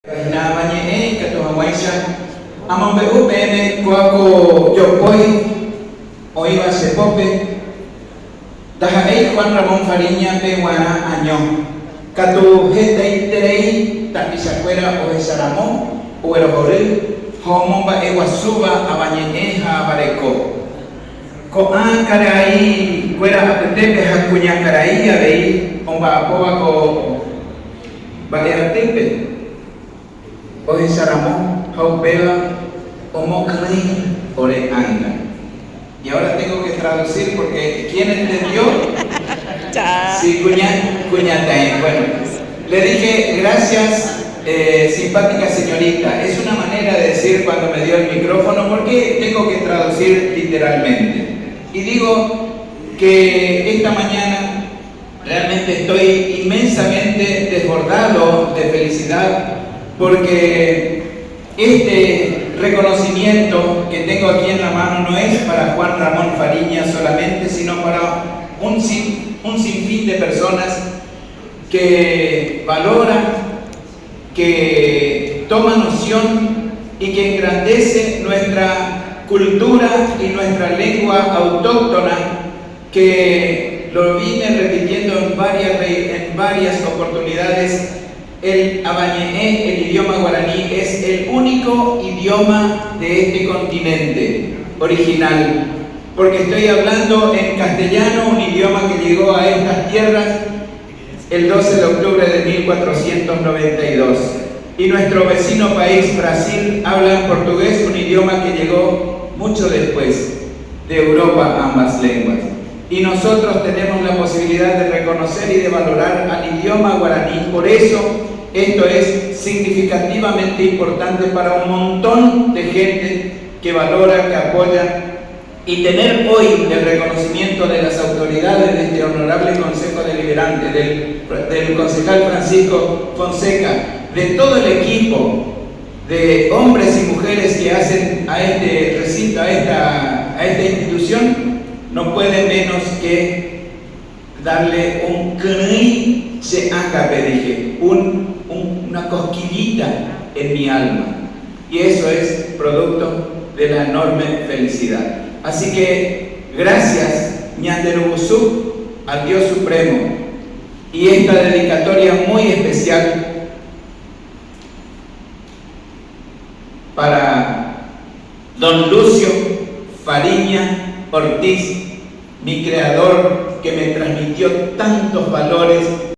Hinabañe katuhawaisha amambe upene kuako yopoi oiba sepope daha Juan Ramón Fariña pe wana año katu hetei terei tapisacuera o esaramón o erojoril homomba ewasuba abañe bareko ko a carai cuera apetepe hakunya carai abei omba apoba ko baeratepe Oye Saramón, Jaupea, Omoclin, Ore Anga. Y ahora tengo que traducir porque ¿quién entendió? Sí, cuñatae. Bueno, le dije gracias, simpática señorita. Es una manera de decir cuando me dio el micrófono porque tengo que traducir literalmente. Y digo que esta mañana realmente estoy inmensamente desbordado de felicidad porque este reconocimiento que tengo aquí en la mano no es para Juan Ramón Fariña solamente, sino para un sinfín de personas que valoran, que toman noción y que engrandece nuestra cultura y nuestra lengua autóctona, que lo vine repitiendo en varias oportunidades. El abañeé, el idioma guaraní, es el único idioma de este continente original, porque estoy hablando en castellano, un idioma que llegó a estas tierras el 12 de octubre de 1492. Y nuestro vecino país, Brasil, habla en portugués, un idioma que llegó mucho después de Europa, ambas lenguas. Y nosotros tenemos la posibilidad de reconocer y de valorar al idioma guaraní. Por eso, esto es significativamente importante para un montón de gente que valora, que apoya, y tener hoy el reconocimiento de las autoridades de este honorable Consejo Deliberante, del concejal Francisco Fonseca, de todo el equipo de hombres y mujeres que hacen a este recinto, a esta institución, no puede menos que darle un cri se agape, dije, una cosquillita en mi alma. Y eso es producto de la enorme felicidad. Así que gracias, Ñanderubusú, al Dios Supremo. Y esta dedicatoria muy especial para don Lucio Fariña Ortiz, mi creador, que me transmitió tantos valores